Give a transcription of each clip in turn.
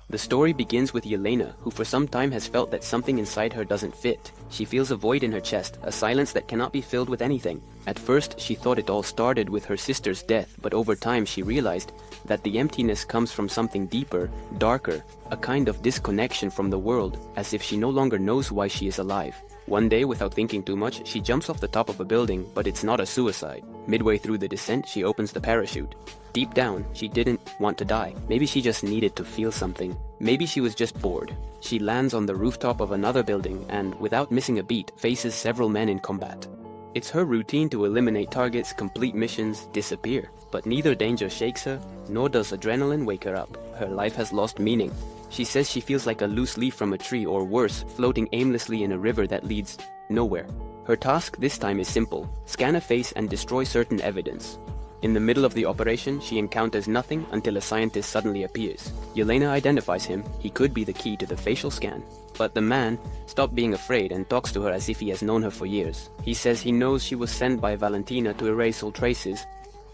The story begins with Yelena, who for some time has felt that something inside her doesn't fit. She feels a void in her chest, a silence that cannot be filled with anything. At first, she thought it all started with her sister's death, but over time she realized that the emptiness comes from something deeper, darker, a kind of disconnection from the world, as if she no longer knows why she is alive. One day, without thinking too much, she jumps off the top of a building, but it's not a suicide. Midway through the descent, she opens the parachute. Deep down, she didn't want to die. Maybe she just needed to feel something. Maybe she was just bored. She lands on the rooftop of another building and, without missing a beat, faces several men in combat. It's her routine to eliminate targets, complete missions, disappear. But neither danger shakes her, nor does adrenaline wake her up. Her life has lost meaning. She says she feels like a loose leaf from a tree, or worse, floating aimlessly in a river that leads nowhere. Her task this time is simple: scan a face and destroy certain evidence. In the middle of the operation, she encounters nothing until a scientist suddenly appears. Yelena identifies him. He could be the key to the facial scan. But the man stops being afraid and talks to her as if he has known her for years. He says he knows she was sent by Valentina to erase all traces,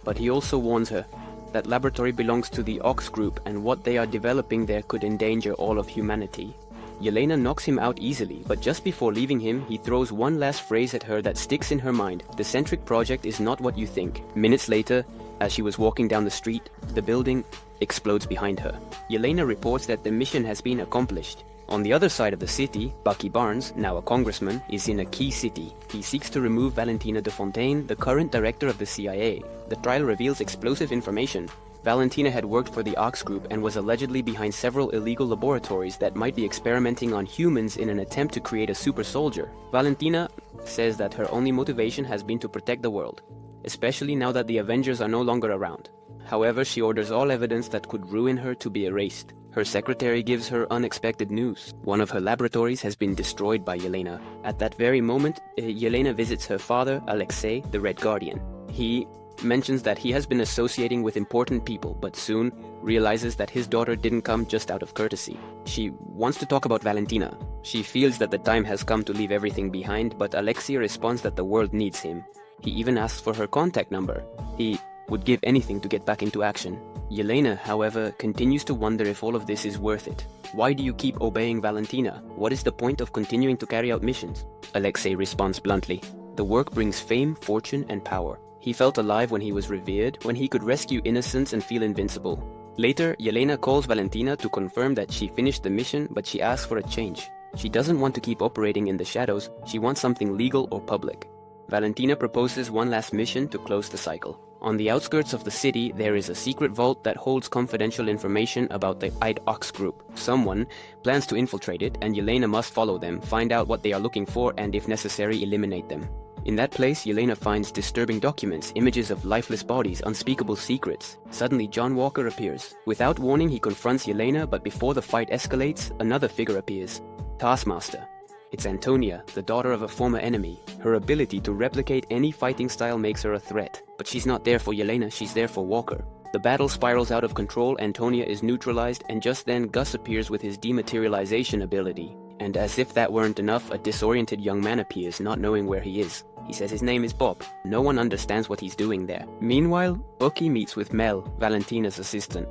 but he also warns her that laboratory belongs to the Ox group and what they are developing there could endanger all of humanity. Yelena knocks him out easily, but just before leaving him, he throws one last phrase at her that sticks in her mind: the Sentry project is not what you think. Minutes later, as she was walking down the street, the building explodes behind her. Yelena reports that the mission has been accomplished. On the other side of the city, Bucky Barnes, now a congressman, is in a key city. He seeks to remove Valentina de Fontaine, the current director of the CIA. The trial reveals explosive information. Valentina had worked for the Ox group and was allegedly behind several illegal laboratories that might be experimenting on humans in an attempt to create a super soldier. Valentina says that her only motivation has been to protect the world, especially now that the Avengers are no longer around. However, she orders all evidence that could ruin her to be erased. Her secretary gives her unexpected news. One of her laboratories has been destroyed by Yelena. At that very moment, Yelena visits her father, Alexei, the Red Guardian. He mentions that he has been associating with important people, but soon realizes that his daughter didn't come just out of courtesy. She wants to talk about Valentina. She feels that the time has come to leave everything behind, but Alexei responds that the world needs him. He even asks for her contact number. He would give anything to get back into action. Yelena, however, continues to wonder if all of this is worth it. Why do you keep obeying Valentina? What is the point of continuing to carry out missions? Alexei responds bluntly: the work brings fame, fortune, and power. He felt alive when he was revered, when he could rescue innocents and feel invincible. Later, Yelena calls Valentina to confirm that she finished the mission, but she asks for a change. She doesn't want to keep operating in the shadows. She wants something legal or public. Valentina proposes one last mission to close the cycle. On the outskirts of the city, there is a secret vault that holds confidential information about the Ox group. Someone plans to infiltrate it, and Yelena must follow them, find out what they are looking for, and if necessary, eliminate them. In that place, Yelena finds disturbing documents, images of lifeless bodies, unspeakable secrets. Suddenly, John Walker appears. Without warning, he confronts Yelena, but before the fight escalates, another figure appears: Taskmaster. It's Antonia, the daughter of a former enemy. Her ability to replicate any fighting style makes her a threat. But she's not there for Yelena, she's there for Walker. The battle spirals out of control, Antonia is neutralized, and just then Gus appears with his dematerialization ability. And as if that weren't enough, a disoriented young man appears, not knowing where he is. He says his name is Bob. No one understands what he's doing there. Meanwhile, Bucky meets with Mel, Valentina's assistant.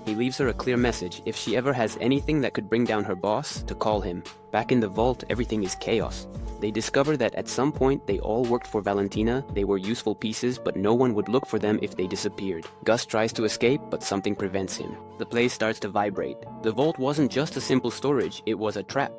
He leaves her a clear message: if she ever has anything that could bring down her boss, to call him. Back in the vault, everything is chaos. They discover that at some point they all worked for Valentina, they were useful pieces, but no one would look for them if they disappeared. Gus tries to escape, but something prevents him. The place starts to vibrate. The vault wasn't just a simple storage, it was a trap.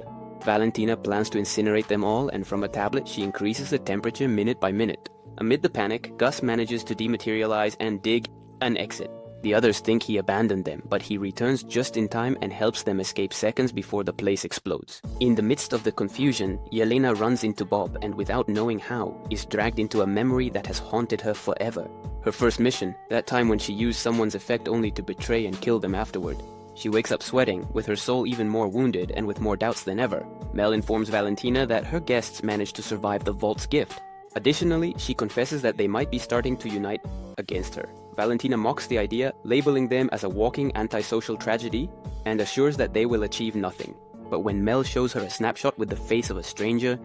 Valentina plans to incinerate them all, and from a tablet she increases the temperature minute by minute. Amid the panic, Gus manages to dematerialize and dig an exit. The others think he abandoned them, but he returns just in time and helps them escape seconds before the place explodes. In the midst of the confusion, Yelena runs into Bob and, without knowing how, is dragged into a memory that has haunted her forever. Her first mission, that time when she used someone's effect only to betray and kill them afterward. She wakes up sweating, with her soul even more wounded and with more doubts than ever. Mel informs Valentina that her guests managed to survive the vault's gift. Additionally, she confesses that they might be starting to unite against her. Valentina mocks the idea, labeling them as a walking antisocial tragedy, and assures that they will achieve nothing. but when Mel shows her a snapshot with the face of a stranger,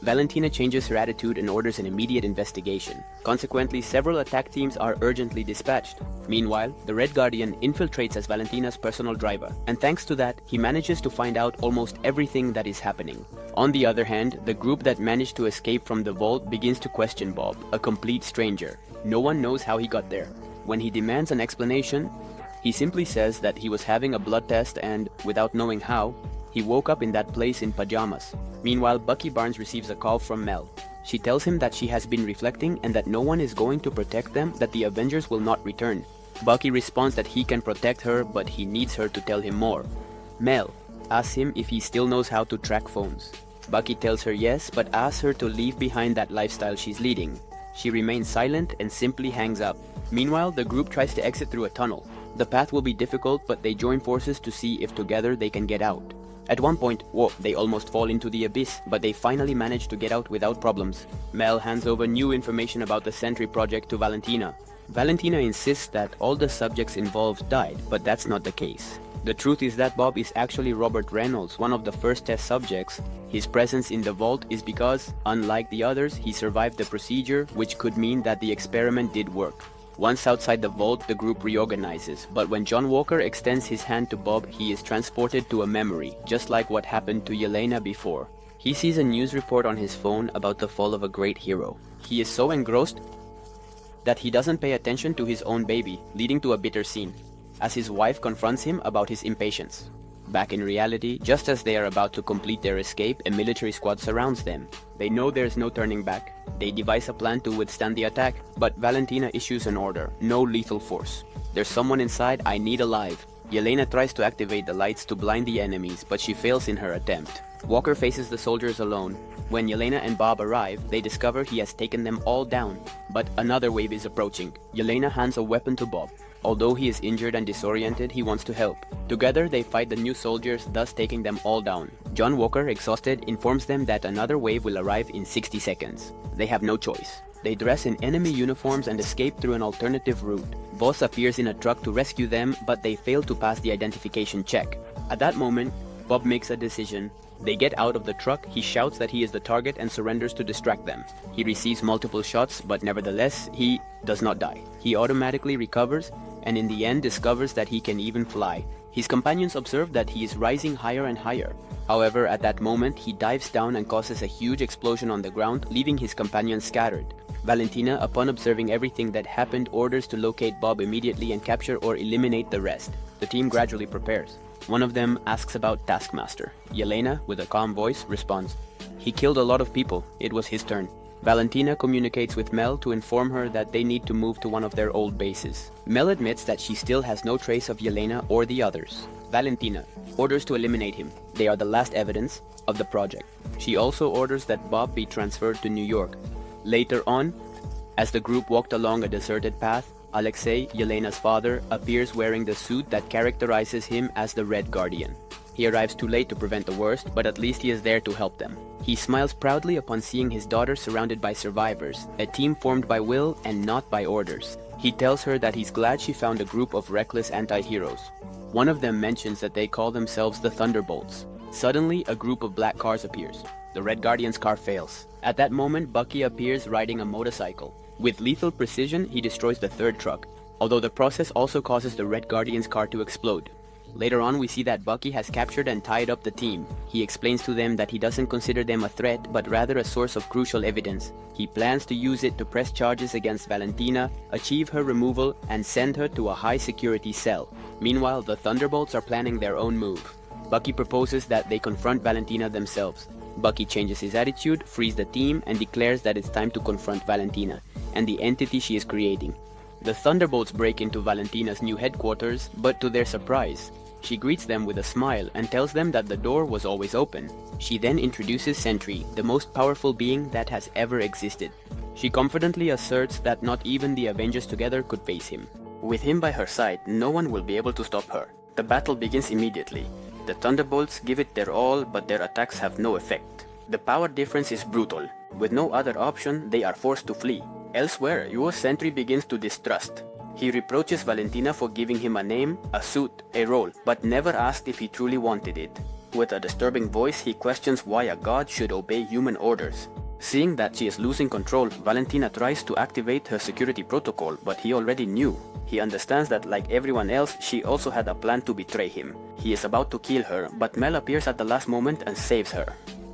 Valentina changes her attitude and orders an immediate investigation. Consequently, several attack teams are urgently dispatched. Meanwhile, the Red Guardian infiltrates as Valentina's personal driver, and thanks to that, he manages to find out almost everything that is happening. On the other hand, the group that managed to escape from the vault begins to question Bob, a complete stranger. No one knows how he got there. When he demands an explanation, he simply says that he was having a blood test and, without knowing how, he woke up in that place in pajamas. Meanwhile, Bucky Barnes receives a call from Mel. She tells him that she has been reflecting and that no one is going to protect them, that the Avengers will not return. Bucky responds that he can protect her, but he needs her to tell him more. Mel asks him if he still knows how to track phones. Bucky tells her yes, but asks her to leave behind that lifestyle she's leading. She remains silent and simply hangs up. Meanwhile, the group tries to exit through a tunnel. The path will be difficult, but they join forces to see if together they can get out. At one point, they almost fall into the abyss, but they finally manage to get out without problems. Mel hands over new information about the Sentry project to Valentina. Valentina insists that all the subjects involved died, but that's not the case. The truth is that Bob is actually Robert Reynolds, one of the first test subjects. His presence in the vault is because, unlike the others, he survived the procedure, which could mean that the experiment did work. Once outside the vault, the group reorganizes, but when John Walker extends his hand to Bob, he is transported to a memory, just like what happened to Yelena before. He sees a news report on his phone about the fall of a great hero. He is so engrossed that he doesn't pay attention to his own baby, leading to a bitter scene, as his wife confronts him about his impatience. Back in reality, just as they are about to complete their escape, a military squad surrounds them. They know there's no turning back. They devise a plan to withstand the attack, but Valentina issues an order: no lethal force. There's someone inside I need alive. Yelena tries to activate the lights to blind the enemies, but she fails in her attempt. Walker faces the soldiers alone. When Yelena and Bob arrive, they discover he has taken them all down. But another wave is approaching. Yelena hands a weapon to Bob. Although he is injured and disoriented, he wants to help. Together, they fight the new soldiers, thus taking them all down. John Walker, exhausted, informs them that another wave will arrive in 60 seconds. They have no choice. They dress in enemy uniforms and escape through an alternative route. Voss appears in a truck to rescue them, but they fail to pass the identification check. At that moment, Bob makes a decision. They get out of the truck, he shouts that he is the target and surrenders to distract them. He receives multiple shots, but nevertheless, he does not die. He automatically recovers, and in the end discovers that he can even fly. His companions observe that he is rising higher and higher. However, at that moment, he dives down and causes a huge explosion on the ground, leaving his companions scattered. Valentina, upon observing everything that happened, orders to locate Bob immediately and capture or eliminate the rest. The team gradually prepares. One of them asks about Taskmaster. Yelena, with a calm voice, responds, "He killed a lot of people. It was his turn." Valentina communicates with Mel to inform her that they need to move to one of their old bases. Mel admits that she still has no trace of Yelena or the others. Valentina orders to eliminate him. They are the last evidence of the project. She also orders that Bob be transferred to New York. Later on, as the group walked along a deserted path, Alexei, Yelena's father, appears wearing the suit that characterizes him as the Red Guardian. He arrives too late to prevent the worst, but at least he is there to help them. He smiles proudly upon seeing his daughter surrounded by survivors, a team formed by will and not by orders. He tells her that he's glad she found a group of reckless anti-heroes. One of them mentions that they call themselves the Thunderbols. Suddenly, a group of black cars appears. The Red Guardian's car fails. At that moment, Bucky appears riding a motorcycle. With lethal precision, he destroys the third truck, although the process also causes the Red Guardian's car to explode. Later on, we see that Bucky has captured and tied up the team. He explains to them that he doesn't consider them a threat, but rather a source of crucial evidence. He plans to use it to press charges against Valentina, achieve her removal, and send her to a high-security cell. Meanwhile, the Thunderbolts are planning their own move. Bucky proposes that they confront Valentina themselves. Bucky changes his attitude, frees the team, and declares that it's time to confront Valentina and the entity she is creating. The Thunderbolts break into Valentina's new headquarters, but to their surprise, she greets them with a smile and tells them that the door was always open. She then introduces Sentry, the most powerful being that has ever existed. She confidently asserts that not even the Avengers together could face him. With him by her side, no one will be able to stop her. The battle begins immediately. The Thunderbolts give it their all, but their attacks have no effect. The power difference is brutal. With no other option, they are forced to flee. Elsewhere, US Sentry begins to distrust. He reproaches Valentina for giving him a name, a suit, a role, but never asked if he truly wanted it. With a disturbing voice, he questions why a god should obey human orders. Seeing that she is losing control, Valentina tries to activate her security protocol, but he already knew. He understands that like everyone else, she also had a plan to betray him. He is about to kill her, but Mel appears at the last moment and saves her.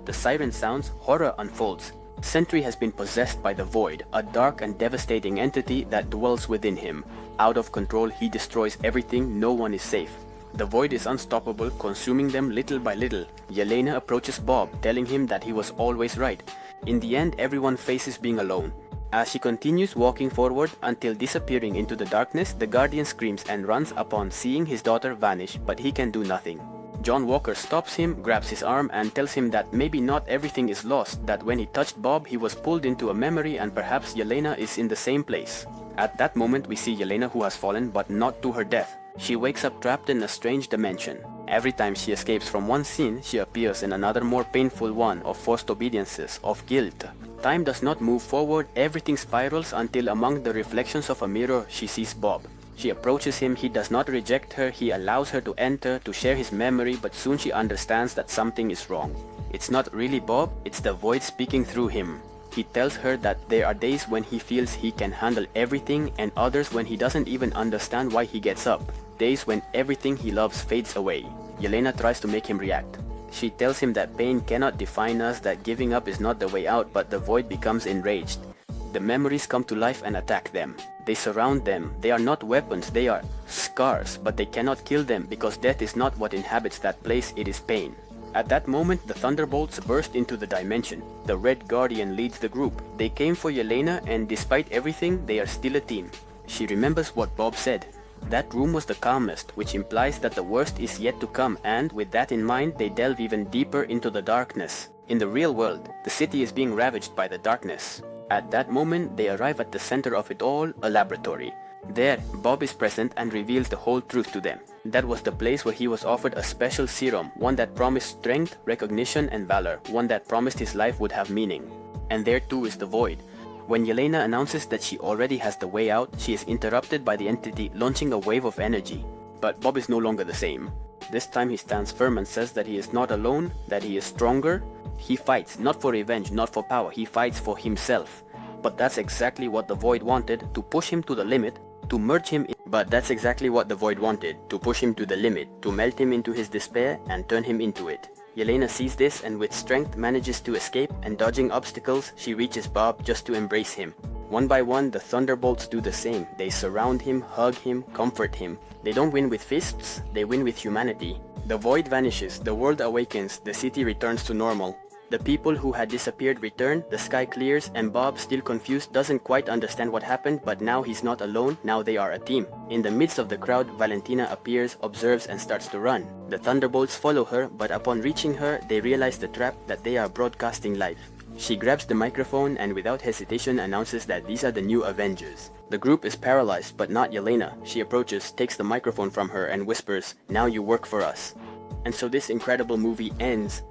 The siren sounds, horror unfolds. Sentry has been possessed by the Void, a dark and devastating entity that dwells within him. Out of control, he destroys everything, no one is safe. The Void is unstoppable, consuming them little by little. Yelena approaches Bob, telling him that he was always right. In the end, everyone faces being alone. As she continues walking forward until disappearing into the darkness, the Guardian screams and runs upon seeing his daughter vanish, but he can do nothing. John Walker stops him, grabs his arm and tells him that maybe not everything is lost, that when he touched Bob he was pulled into a memory and perhaps Yelena is in the same place. At that moment we see Yelena who has fallen, but not to her death. She wakes up trapped in a strange dimension. Every time she escapes from one scene, she appears in another more painful one of forced obediences, of guilt. Time does not move forward, everything spirals until among the reflections of a mirror she sees Bob. She approaches him, he does not reject her, he allows her to enter, to share his memory, but soon she understands that something is wrong. It's not really Bob, it's the Void speaking through him. He tells her that there are days when he feels he can handle everything and others when he doesn't even understand why he gets up. Days when everything he loves fades away. Yelena tries to make him react. She tells him that pain cannot define us, that giving up is not the way out, but the Void becomes enraged. The memories come to life and attack them. They surround them. They are not weapons, they are scars, but they cannot kill them because death is not what inhabits that place, it is pain. At that moment, the Thunderbolts burst into the dimension. The Red Guardian leads the group. They came for Yelena and despite everything, they are still a team. She remembers what Bob said. That room was the calmest, which implies that the worst is yet to come, and with that in mind, they delve even deeper into the darkness. In the real world, the city is being ravaged by the darkness. At that moment, they arrive at the center of it all, a laboratory. There, Bob is present and reveals the whole truth to them. That was the place where he was offered a special serum, one that promised strength, recognition and valor, one that promised his life would have meaning. And there too is the Void. When Yelena announces that she already has the way out, she is interrupted by the entity launching a wave of energy. But Bob is no longer the same. This time he stands firm and says that he is not alone, that he is stronger. He fights, not for revenge, not for power, he fights for himself. But that's exactly what the Void wanted, to push him to the limit, to merge him in. But that's exactly what the Void wanted, to push him to the limit, to melt him into his despair and turn him into it. Yelena sees this and with strength manages to escape, and dodging obstacles, she reaches Bob just to embrace him. One by one, the Thunderbolts do the same. They surround him, hug him, comfort him. They don't win with fists, they win with humanity. The Void vanishes, the world awakens, the city returns to normal. The people who had disappeared return, the sky clears, and Bob, still confused, doesn't quite understand what happened, but now he's not alone, now they are a team. In the midst of the crowd, Valentina appears, observes and starts to run. The Thunderbolts follow her, but upon reaching her, they realize the trap, that they are broadcasting live. She grabs the microphone and without hesitation announces that these are the new Avengers. The group is paralyzed, but not Yelena. She approaches, takes the microphone from her and whispers, "Now you work for us." And so this incredible movie ends.